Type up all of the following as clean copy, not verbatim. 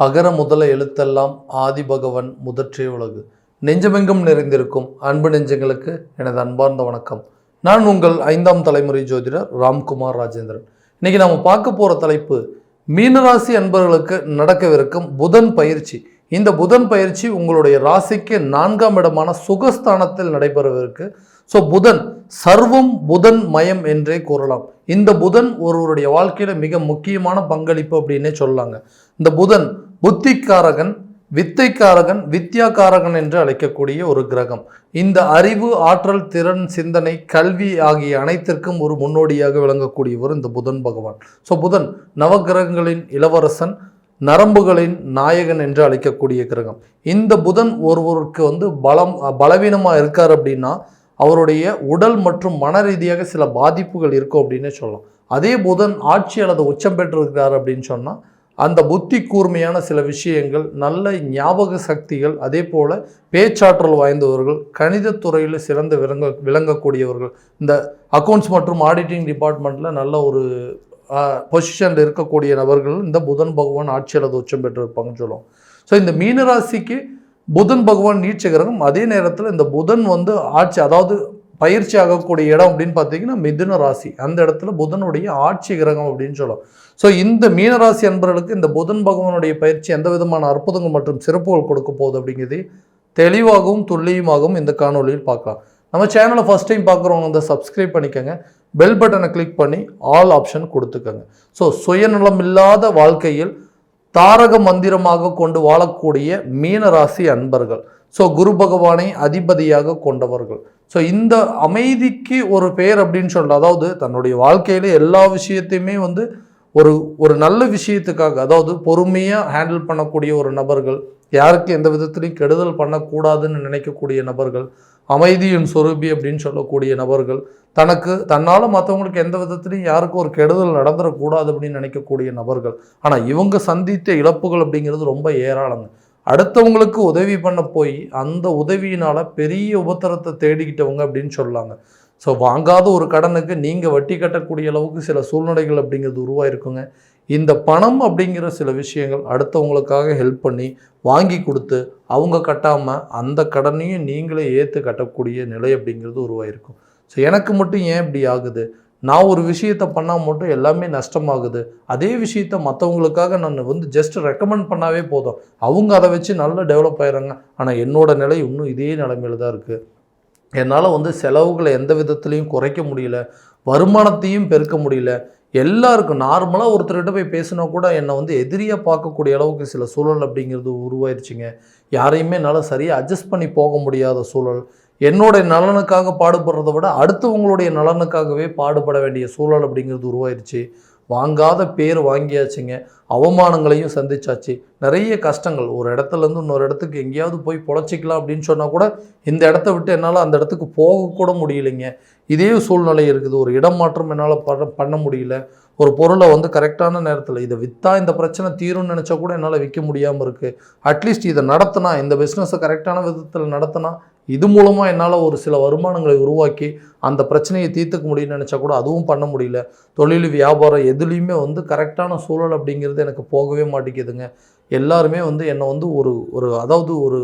அகர முதல எழுத்தெல்லாம் ஆதிபகவன் முதற்றே உலகு. நெஞ்சமெங்கும் நிறைந்திருக்கும் அன்பு நெஞ்சங்களுக்கு எனது அன்பார்ந்த வணக்கம். நான் உங்கள் 5ஆம் தலைமுறை ஜோதிடர் ராம்குமார் ராஜேந்திரன். இன்னைக்கு நம்ம பார்க்க போகிற தலைப்பு மீனராசி அன்பர்களுக்கு நடக்கவிருக்கும் புதன் பயிற்சி. இந்த புதன் பயிற்சி உங்களுடைய ராசிக்கு 4ஆம் இடமான சுகஸ்தானத்தில் நடைபெறவிருக்கு. ஸோ புதன் சர்வம் புதன் மயம் என்றே கூறலாம். இந்த புதன் ஒருவருடைய வாழ்க்கையில மிக முக்கியமான பங்களிப்பு அப்படின்னே சொல்லலாங்க. இந்த புதன் புத்திக்காரகன், வித்தைக்காரகன், வித்யாக்காரகன் என்று அழைக்கக்கூடிய ஒரு கிரகம். இந்த அறிவு, ஆற்றல், திறன், சிந்தனை, கல்வி ஆகிய அனைத்திற்கும் ஒரு முன்னோடியாக விளங்கக்கூடியவர் இந்த புதன் பகவான். ஸோ புதன் நவகிரகங்களின் இளவரசன், நரம்புகளின் நாயகன் என்று அழைக்கக்கூடிய கிரகம். இந்த புதன் ஒருவருக்கு பலவீனமாக இருக்கார் அப்படின்னா அவருடைய உடல் மற்றும் மன ரீதியாக சில பாதிப்புகள் இருக்கும் அப்படின்னு சொல்லலாம். அதே புதன் ஆட்சி அல்லது உச்சம் பெற்றிருக்கிறார் அப்படின்னு சொன்னால் அந்த புத்தி கூர்மையான சில விஷயங்கள், நல்ல ஞாபக சக்திகள், அதே போல் பேச்சாற்றல் வாய்ந்தவர்கள், கணிதத்துறையில் சிறந்து விளங்கக்கூடியவர்கள், இந்த அக்கௌண்ட்ஸ் மற்றும் ஆடிட்டிங் டிபார்ட்மெண்ட்டில் நல்ல ஒரு பொசிஷனில் இருக்கக்கூடிய நபர்கள் இந்த புதன் பகவான் ஆட்சி அல்லது உச்சம் பெற்றிருப்பாங்கன்னு சொல்லுவோம். ஸோ இந்த மீனராசிக்கு புதன் பகவான் நீச்ச கிரகம். அதே நேரத்தில் இந்த புதன் ஆட்சி, அதாவது பயிற்சி ஆகக்கூடிய இடம் அப்படின்னு பார்த்தீங்கன்னா மிதுன ராசி. அந்த இடத்துல புதனுடைய ஆட்சி கிரகம் அப்படின்னு சொல்லலாம். ஸோ இந்த மீனராசி அன்பர்களுக்கு இந்த புதன் பகவானுடைய பயிற்சி எந்த விதமான அற்புதங்கள் மற்றும் சிறப்புகள் கொடுக்க போகுது அப்படிங்கிறதை தெளிவாகவும் துல்லியமாகவும் இந்த காணொலியில் பார்க்கலாம். நம்ம சேனலை ஃபஸ்ட் டைம் பார்க்குறவங்க சப்ஸ்கிரைப் பண்ணிக்கோங்க, பெல் பட்டனை கிளிக் பண்ணி ஆல் ஆப்ஷன் கொடுத்துக்கோங்க. ஸோ சுயநலமில்லாத வாழ்க்கையில் தாரக மந்திரமாக கொண்டு வாழக்கூடிய மீனராசி அன்பர்கள். ஸோ குரு பகவானை அதிபதியாக கொண்டவர்கள். ஸோ இந்த அமைதிக்கு ஒரு பெயர் அப்படின்னு சொல்ல, அதாவது தன்னுடைய வாழ்க்கையில எல்லா விஷயத்தையுமே ஒரு நல்ல விஷயத்துக்காக, அதாவது பொறுமையாக ஹேண்டில் பண்ணக்கூடிய ஒரு நபர்கள், யாருக்கு எந்த விதத்திலையும் கெடுதல் பண்ணக்கூடாதுன்னு நினைக்கக்கூடிய நபர்கள், அமைதியின் சொரூபி அப்படின்னு சொல்லக்கூடிய நபர்கள், தன்னால் மற்றவங்களுக்கு எந்த விதத்துலையும் யாருக்கும் ஒரு கெடுதல் நடந்துடக்கூடாது அப்படின்னு நினைக்கக்கூடிய நபர்கள். ஆனால் இவங்க சந்தித்த இழப்புகள் அப்படிங்கிறது ரொம்ப ஏராளங்க. அடுத்தவங்களுக்கு உதவி பண்ண போய் அந்த உதவியினால் பெரிய உபத்திரத்தை தேடிக்கிட்டவங்க அப்படின்னு சொல்லலாங்க. ஸோ வாங்காத ஒரு கடனுக்கு நீங்கள் வட்டி கட்டக்கூடிய அளவுக்கு சில சூழ்நிலைகள் அப்படிங்கிறது உருவாயிருக்குங்க. இந்த பணம் அப்படிங்கிற சில விஷயங்கள் அடுத்தவங்களுக்காக ஹெல்ப் பண்ணி வாங்கி கொடுத்து அவங்க கட்டாமல் அந்த கடனையும் நீங்களே ஏற்று கட்டக்கூடிய நிலை அப்படிங்கிறது உருவாயிருக்கும். ஸோ எனக்கு மட்டும் ஏன் இப்படி ஆகுது, நான் ஒரு விஷயத்தை பண்ணால் மட்டும் எல்லாமே நஷ்டமாகுது, அதே விஷயத்த மற்றவங்களுக்காக நான் ஜஸ்ட் ரெக்கமெண்ட் பண்ணாவே போதும், அவங்க அதை வச்சு நல்லா டெவலப் ஆயிடுறாங்க, ஆனால் என்னோட நிலை இன்னும் இதே நிலைமையில தான் இருக்குது. என்னால் செலவுகளை எந்த விதத்துலையும் குறைக்க முடியல, வருமானத்தையும் பெருக்க முடியல. எல்லாருக்கும் நார்மலாக ஒருத்தர்கிட்ட போய் பேசினா கூட என்னை எதிரியாக பார்க்கக்கூடிய அளவுக்கு சில சூழல் அப்படிங்கிறது உருவாயிருச்சுங்க. யாரையுமே என்னால் சரியாக அட்ஜஸ்ட் பண்ணி போக முடியாத சூழல். என்னோட நலனுக்காக பாடுபடுறத விட அடுத்தவங்களுடைய நலனுக்காகவே பாடுபட வேண்டிய சூழல் அப்படிங்கிறது உருவாயிருச்சு. வாங்காத பேர் வாங்கியாச்சுங்க, அவமானங்களையும் சந்திச்சாச்சு, நிறைய கஷ்டங்கள். ஒரு இடத்துலேருந்து இன்னொரு இடத்துக்கு எங்கேயாவது போய் பொழைச்சிக்கலாம் அப்படின்னு சொன்னால் கூட இந்த இடத்த விட்டு என்னால் அந்த இடத்துக்கு போகக்கூட முடியலைங்க. இதே சூழ்நிலை இருக்குது. ஒரு இடம் மாற்றம் என்னால் பண்ண முடியல. ஒரு பொருளை கரெக்டான நேரத்தில் இதை விற்றா இந்த பிரச்சனை தீரும்னு நினச்சா கூட என்னால் விற்க முடியாமல் இருக்குது. அட்லீஸ்ட் இதை நடத்தினா, இந்த பிஸ்னஸை கரெக்டான விதத்தில் நடத்தினா இது மூலமாக என்னால் ஒரு சில வருமானங்களை உருவாக்கி அந்த பிரச்சனையை தீர்த்துக்க முடியும்னு நினச்சா கூட அதுவும் பண்ண முடியல. தொழில், வியாபாரம் எதுலேயுமே கரெக்டான சூழல் அப்படிங்கிறது எனக்கு போகவே மாட்டேங்குதுங்க. எல்லாருமே என்னை ஒரு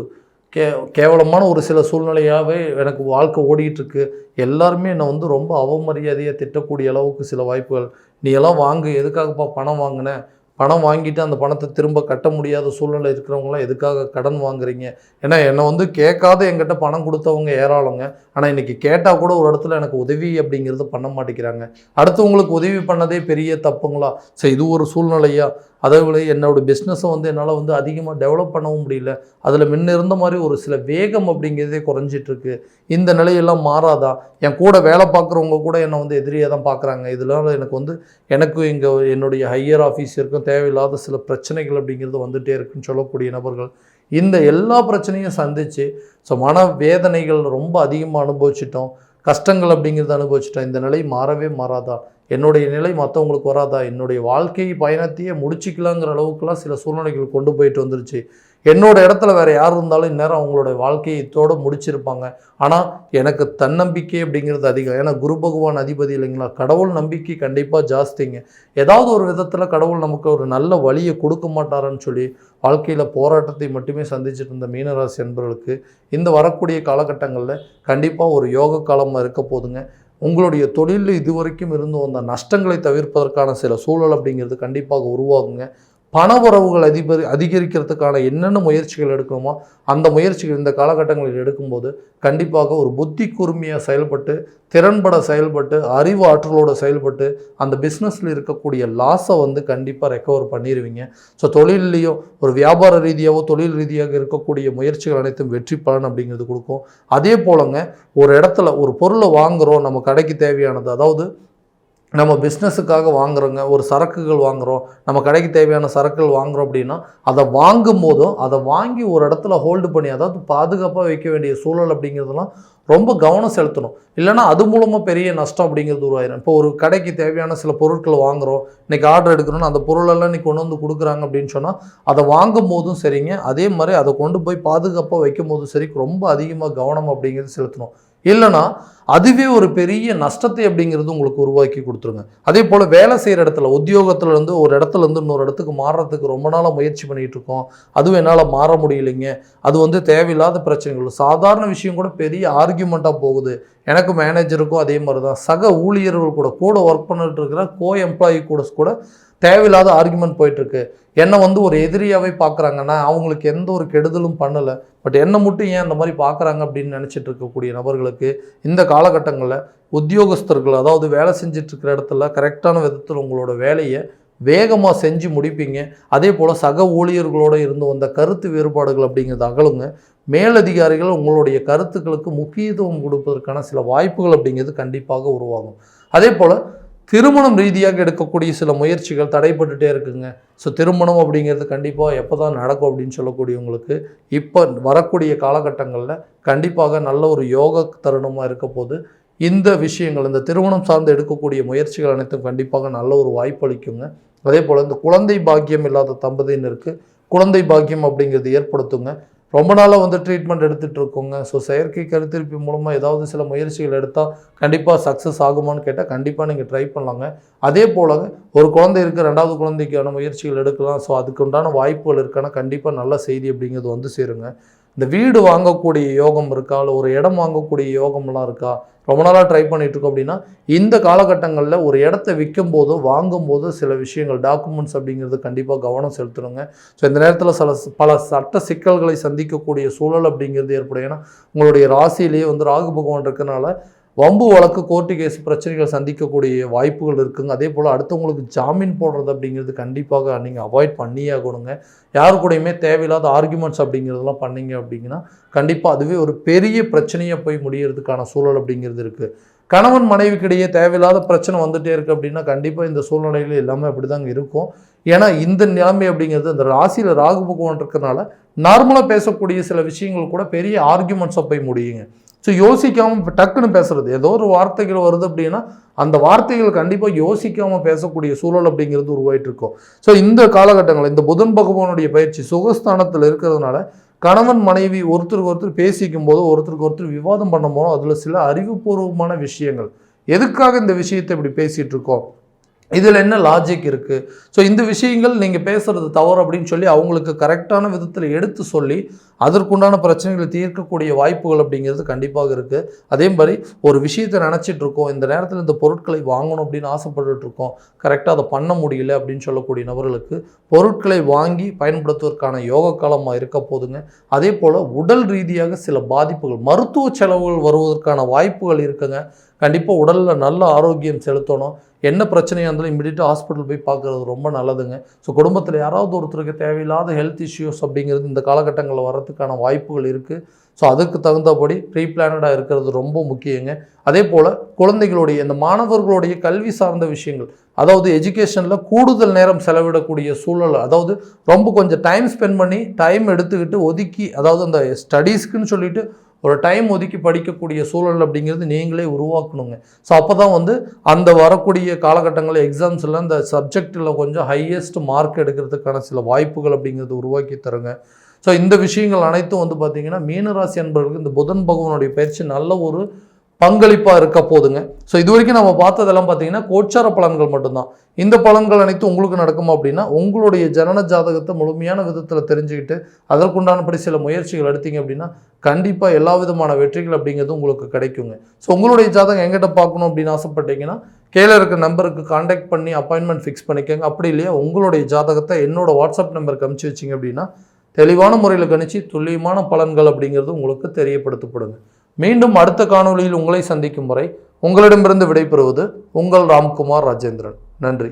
கேவலமான ஒரு சில சூழ்நிலையாகவே எனக்கு வாழ்க்கை ஓடிட்டுருக்கு. எல்லாருமே என்னை ரொம்ப அவமரியாதையாக திட்டக்கூடிய அளவுக்கு சில வாய்ப்புகள். நீ எல்லாம் வாங்கு, எதுக்காகப்பா பணம் வாங்கின, பணம் வாங்கிட்டு அந்த பணத்தை திரும்ப கட்ட முடியாத சூழ்நிலை இருக்கிறவங்களாம் எதுக்காக கடன் வாங்குறீங்க? ஏன்னா என்னை கேட்காத என்கிட்ட பணம் கொடுத்தவங்க ஏராளங்க. ஆனால் இன்றைக்கி கேட்டால் கூட ஒரு இடத்துல எனக்கு உதவி அப்படிங்கிறது பண்ண மாட்டேங்கிறாங்க. அடுத்தவங்களுக்கு உதவி பண்ணதே பெரிய தப்புங்களா? சரி, இது ஒரு சூழ்நிலையா? அதேபோல் என்னோடய பிஸ்னஸை என்னால் அதிகமாக டெவலப் பண்ணவும் முடியல. அதில் முன்ன இருந்த மாதிரி ஒரு சில வேகம் அப்படிங்கிறதே குறைஞ்சிட்ருக்கு. இந்த நிலையெல்லாம் மாறாதா? என் கூட வேலை பார்க்குறவங்க கூட என்னை எதிரியாக தான் பார்க்குறாங்க. இதனால் எனக்கு இங்கே என்னுடைய ஹையர் ஆஃபீஸருக்கும் தேவையில்லாத சில பிரச்சனைகள் அப்படிங்கிறது வந்துகிட்டே இருக்குன்னு சொல்லக்கூடிய நபர்கள் இந்த எல்லா பிரச்சனையும் சந்தித்து மன வேதனைகள் ரொம்ப அதிகமாக அனுபவிச்சிட்டோம். கஷ்டங்கள் அப்படிங்கிறத அனுபவிச்சிட்டோம். இந்த நிலை மாறவே மாறாதா? என்னுடைய நிலை மற்றவங்களுக்கு வராதா? என்னுடைய வாழ்க்கை பயணத்தையே முடிச்சிக்கலாங்கிற அளவுக்குலாம் சில சூழ்நிலைகள் கொண்டு போயிட்டு வந்துருச்சு. என்னோட இடத்துல வேறு யார் இருந்தாலும் இந்நேரம் அவங்களோட வாழ்க்கையை இதோடு முடிச்சிருப்பாங்க. ஆனால் எனக்கு தன்னம்பிக்கை அப்படிங்கிறது அதிகம். ஏன்னா குரு பகவான் அதிபதி இல்லைங்களா, கடவுள் நம்பிக்கை கண்டிப்பாக ஜாஸ்திங்க. ஏதாவது ஒரு விதத்தில் கடவுள் நமக்கு ஒரு நல்ல வழியை கொடுக்க மாட்டாரான்னு சொல்லி வாழ்க்கையில் போராட்டத்தை மட்டுமே சந்திச்சுட்டு இருந்த மீனராசி என்பவர்களுக்கு இந்த வரக்கூடிய காலகட்டங்களில் கண்டிப்பாக ஒரு யோக காலமாக இருக்க போதுங்க. உங்களுடைய தொழிலில் இதுவரைக்கும் இருந்து வந்த நஷ்டங்களை தவிர்ப்பதற்கான சில சூழல் அப்படிங்கிறது கண்டிப்பாக உருவாகுங்க. பணவரவுகள் அதிகரிக்கிறதுக்கான என்னென்ன முயற்சிகள் எடுக்கணுமோ அந்த முயற்சிகள் இந்த காலகட்டங்களில் எடுக்கும்போது கண்டிப்பாக ஒரு புத்தி கூர்மையாக செயல்பட்டு, திறன்பட செயல்பட்டு, அறிவு ஆற்றலோடு செயல்பட்டு அந்த பிஸ்னஸில் இருக்கக்கூடிய லாஸை கண்டிப்பாக ரெக்கவர் பண்ணிடுவீங்க. ஸோ தொழிலையும் ஒரு வியாபார ரீதியாகவோ தொழில் ரீதியாக இருக்கக்கூடிய முயற்சிகள் அனைத்தும் வெற்றி பலன் அப்படிங்கிறது கொடுக்கும். அதே போலங்க, ஒரு இடத்துல ஒரு பொருளை வாங்குகிறோம், நம்ம கடைக்கு தேவையானது, அதாவது நம்ம பிஸ்னஸுக்காக வாங்குறோங்க, ஒரு சரக்குகள் வாங்குகிறோம், நம்ம கடைக்கு தேவையான சரக்குகள் வாங்குகிறோம் அப்படின்னா அதை வாங்கும் போதும் அதை வாங்கி ஒரு இடத்துல ஹோல்டு பண்ணி, அதாவது பாதுகாப்பாக வைக்க வேண்டிய சூழல் அப்படிங்கிறதுலாம் ரொம்ப கவனம் செலுத்தணும். இல்லைனா அது மூலமாக பெரிய நஷ்டம் அப்படிங்கிறது உருவாயிடும். இப்போ ஒரு கடைக்கு தேவையான சில பொருட்களை வாங்குகிறோம், இன்றைக்கி ஆர்டர் எடுக்கணும்னு அந்த பொருளெல்லாம் இன்றைக்கி கொண்டு கொடுக்குறாங்க அப்படின்னு சொன்னால் அதை வாங்கும் போதும் சரிங்க, அதே மாதிரி அதை கொண்டு போய் பாதுகாப்பாக வைக்கும் போதும் சரி ரொம்ப அதிகமாக கவனம் அப்படிங்கிறது செலுத்தணும். இல்லைனா அதுவே ஒரு பெரிய நஷ்டத்தை அப்படிங்கிறது உங்களுக்கு உருவாக்கி கொடுத்துருங்க. அதே போல் வேலை செய்கிற இடத்துல, உத்தியோகத்துலேருந்து ஒரு இடத்துலேருந்து இன்னொரு இடத்துக்கு மாறுறதுக்கு ரொம்ப நாளாக முயற்சி பண்ணிகிட்டு இருக்கோம், அதுவும் என்னால் மாற முடியலைங்க, அது தேவையில்லாத பிரச்சனைகள், சாதாரண விஷயம் கூட பெரிய ஆர்கியூமெண்ட்டாக போகுது. எனக்கு மேனேஜருக்கும் அதே மாதிரி தான், சக ஊழியர்கள் கூட ஒர்க் பண்ணிட்டு இருக்கிற எம்ப்ளாயி கூட தேவையில்லாத ஆர்குமெண்ட் போயிட்டுருக்கு. என்னை ஒரு எதிரியாகவே பார்க்குறாங்கன்னா அவங்களுக்கு எந்த ஒரு கெடுதலும் பண்ணலை, பட் என்னை மட்டும் ஏன் அந்த மாதிரி பார்க்குறாங்க அப்படின்னு நினச்சிட்டு இருக்கக்கூடிய நபர்களுக்கு இந்த காலகட்டங்களில் உத்தியோகஸ்தர்கள், அதாவது வேலை செஞ்சிட்ருக்கிற இடத்துல கரெக்டான விதத்தில் உங்களோட வேலையை வேகமாக செஞ்சு முடிப்பீங்க. அதே போல் சக ஊழியர்களோடு இருந்து வந்த கருத்து வேறுபாடுகள் அப்படிங்கிறது அகலுங்க. மேலதிகாரிகள் உங்களுடைய கருத்துக்களுக்கு முக்கியத்துவம் கொடுப்பதற்கான சில வாய்ப்புகள் அப்படிங்கிறது கண்டிப்பாக உருவாகும். அதே போல் திருமணம் ரீதியாக எடுக்கக்கூடிய சில முயற்சிகள் தடைப்பட்டுட்டே இருக்குங்க. ஸோ திருமணம் அப்படிங்கிறது கண்டிப்பாக எப்போ தான் நடக்கும் அப்படின்னு சொல்லக்கூடியவங்களுக்கு இப்போ வரக்கூடிய காலகட்டங்களில் கண்டிப்பாக நல்ல ஒரு யோக தருணமாக இருக்க போது இந்த விஷயங்கள், இந்த திருமணம் சார்ந்து எடுக்கக்கூடிய முயற்சிகள் அனைத்தும் கண்டிப்பாக நல்ல ஒரு வாய்ப்பு அளிக்குங்க. அதே போல் இந்த குழந்தை பாக்கியம் இல்லாத தம்பதியினருக்கு குழந்தை பாக்கியம் அப்படிங்கிறது ஏற்படுத்துங்க. ரொம்ப நாளாக ட்ரீட்மெண்ட் எடுத்துகிட்டு இருக்கோங்க. ஸோ செயற்கை கருத்திருப்பு மூலமாக ஏதாவது சில முயற்சிகள் எடுத்தால் கண்டிப்பாக சக்ஸஸ் ஆகுமான்னு கேட்டால் கண்டிப்பாக நீங்கள் ட்ரை பண்ணலாங்க. அதே போல் ஒரு குழந்தை இருக்குது, ரெண்டாவது குழந்தைக்கான முயற்சிகள் எடுக்கலாம். ஸோ அதுக்கு உண்டான வாய்ப்புகள் இருக்கான்னா கண்டிப்பாக நல்ல செய்தி அப்படிங்கிறது சேருங்க. இந்த வீடு வாங்கக்கூடிய யோகம் இருக்கா, இல்லை ஒரு இடம் வாங்கக்கூடிய யோகம்லாம் இருக்கா, ரொம்ப நாளாக ட்ரை பண்ணிகிட்ருக்கோம் அப்படின்னா இந்த காலகட்டங்களில் ஒரு இடத்த விற்கும் போதோ வாங்கும் போதோ சில விஷயங்கள் டாக்குமெண்ட்ஸ் அப்படிங்கிறது கண்டிப்பாக கவனம் செலுத்தணுங்க. ஸோ இந்த நேரத்தில் பல சட்ட சிக்கல்களை சந்திக்கக்கூடிய சூழல் அப்படிங்கிறது ஏற்படும். ஏன்னா உங்களுடைய ராசியிலேயே ராகு பகவான் இருக்கனால வம்பு வழக்கு கோர்ட்டு கேஸ் பிரச்சனைகள் சந்திக்கக்கூடிய வாய்ப்புகள் இருக்குங்க. அதே போல் அடுத்தவங்களுக்கு ஜாமீன் போடுறது அப்படிங்கிறது கண்டிப்பாக நீங்கள் அவாய்ட் பண்ணியே ஆகணுங்க. யாரு கூடயுமே தேவையில்லாத ஆர்குமெண்ட்ஸ் அப்படிங்கிறதெல்லாம் பண்ணிங்க அப்படிங்கன்னா கண்டிப்பாக அதுவே ஒரு பெரிய பிரச்சனையை போய் முடியறதுக்கான சூழல் அப்படிங்கிறது இருக்குது. கணவன் மனைவிக்கிடையே தேவையில்லாத பிரச்சனை வந்துகிட்டே இருக்குது அப்படின்னா கண்டிப்பாக இந்த சூழ்நிலையில் எல்லாமே அப்படி தாங்க இருக்கும். ஏன்னா இந்த நிலைமை அப்படிங்கிறது இந்த ராசியில் ராகு பகவான் இருக்கிறதுனால நார்மலாக பேசக்கூடிய சில விஷயங்கள் கூட பெரிய ஆர்குமெண்ட்ஸை போய் முடியுங்க. ஸோ யோசிக்காமல் டக்குன்னு பேசுகிறது, ஏதோ ஒரு வார்த்தைகள் வருது அப்படின்னா அந்த வார்த்தைகள் கண்டிப்பாக யோசிக்காமல் பேசக்கூடிய சூழல் அப்படிங்கிறது உருவாயிட்டு இருக்கும். ஸோ இந்த காலகட்டங்களில் இந்த புதன் பகவானுடைய பயிற்சி சுகஸ்தானத்தில் இருக்கிறதுனால கணவன் மனைவி ஒருத்தருக்கு ஒருத்தர் பேசிக்கும் போது ஒருத்தருக்கு ஒருத்தர் விவாதம் பண்ணும் போதும் அதில் சில அறிவுபூர்வமான விஷயங்கள், எதுக்காக இந்த விஷயத்தை இப்படி பேசிகிட்டு இருக்கோம், இதில் என்ன லாஜிக் இருக்குது, ஸோ இந்த விஷயங்கள் நீங்கள் பேசுகிறது தவறு அப்படின்னு சொல்லி அவங்களுக்கு கரெக்டான விதத்தில் எடுத்து சொல்லி அதற்குண்டான பிரச்சனைகளை தீர்க்கக்கூடிய வாய்ப்புகள் அப்படிங்கிறது கண்டிப்பாக இருக்குது. அதே மாதிரி ஒரு விஷயத்தை நினச்சிட்டு இருக்கோம், இந்த நேரத்தில் இந்த பொருட்களை வாங்கணும் அப்படின்னு ஆசைப்பட்டுட்டு இருக்கோம், கரெக்டாக அதை பண்ண முடியல அப்படின்னு சொல்லக்கூடிய நபர்களுக்கு பொருட்களை வாங்கி பயன்படுத்துவதற்கான யோக காலமாக இருக்க போதுங்க. அதே போல் உடல் ரீதியாக சில பாதிப்புகள், மருத்துவ செலவுகள் வருவதற்கான வாய்ப்புகள் இருக்குங்க. கண்டிப்பாக உடலில் நல்ல ஆரோக்கியம் செலுத்தணும். என்ன பிரச்சனையாக இருந்தாலும் இமீடியட்டாக ஹாஸ்பிட்டல் போய் பார்க்குறது ரொம்ப நல்லதுங்க. ஸோ குடும்பத்தில் யாராவது ஒருத்தருக்கு தேவையில்லாத ஹெல்த் இஷ்யூஸ் அப்படிங்கிறது இந்த காலகட்டங்களில் வர்றதுக்கான வாய்ப்புகள் இருக்குது. ஸோ அதுக்கு தகுந்தபடி ப்ரீ பிளானடாக இருக்கிறது ரொம்ப முக்கியங்க. அதே போல் குழந்தைகளுடைய இந்த மாணவர்களுடைய கல்வி சார்ந்த விஷயங்கள், அதாவது எஜுகேஷனில் கூடுதல் நேரம் செலவிடக்கூடிய சூழல், அதாவது ரொம்ப கொஞ்சம் டைம் ஸ்பெண்ட் பண்ணி டைம் எடுத்துக்கிட்டு ஒதுக்கி, அதாவது அந்த ஸ்டடீஸ்க்குன்னு சொல்லிட்டு ஒரு டைம் ஒதுக்கி படிக்கக்கூடிய சூழல் அப்படிங்கிறது நீங்களே உருவாக்கணுங்க. ஸோ அப்போ தான் அந்த வரக்கூடிய காலகட்டங்களில் எக்ஸாம்ஸில் அந்த சப்ஜெக்டில் கொஞ்சம் ஹையஸ்ட் மார்க் எடுக்கிறதுக்கான சில வாய்ப்புகள் அப்படிங்கிறது உருவாக்கி தருங்க. ஸோ இந்த விஷயங்கள் அனைத்தும் வந்து பார்த்தீங்கன்னா மீனராசி அன்பர்களுக்கு இந்த புதன் பகவானுடைய பயிற்சி நல்ல ஒரு பங்களிப்பாக இருக்க போதுங்க. ஸோ இது வரைக்கும் நம்ம பார்த்ததெல்லாம் பார்த்தீங்கன்னா கோச்சார பலன்கள் மட்டும்தான். இந்த பலன்கள் அனைத்தும் உங்களுக்கு நடக்குமா அப்படின்னா உங்களுடைய ஜனன ஜாதகத்தை முழுமையான விதத்தில் தெரிஞ்சுக்கிட்டு அதற்குண்டானபடி சில முயற்சிகள் எடுத்தீங்க அப்படின்னா கண்டிப்பாக எல்லா விதமான வெற்றிகள் அப்படிங்கிறது உங்களுக்கு கிடைக்குங்க. ஸோ உங்களுடைய ஜாதகம் எங்கிட்ட பார்க்கணும் அப்படின்னு ஆசைப்பட்டீங்கன்னா கீழே இருக்க நம்பருக்கு கான்டாக்ட் பண்ணி அப்பாயின்மெண்ட் ஃபிக்ஸ் பண்ணிக்கோங்க. அப்படி இல்லையா உங்களுடைய ஜாதகத்தை என்னோட வாட்ஸ்அப் நம்பருக்கு அனுப்பிச்சு வச்சிங்க அப்படின்னா தெளிவான முறையில் கணிச்சு துல்லியமான பலன்கள் அப்படிங்கிறது உங்களுக்கு தெரியப்படுத்தப்படுங்க. மீண்டும் அடுத்த காணொளியில் உங்களை சந்திக்கும் வரை உங்களிடமிருந்து விடைபெறுவது உங்கள் ராம்குமார் ராஜேந்திரன். நன்றி.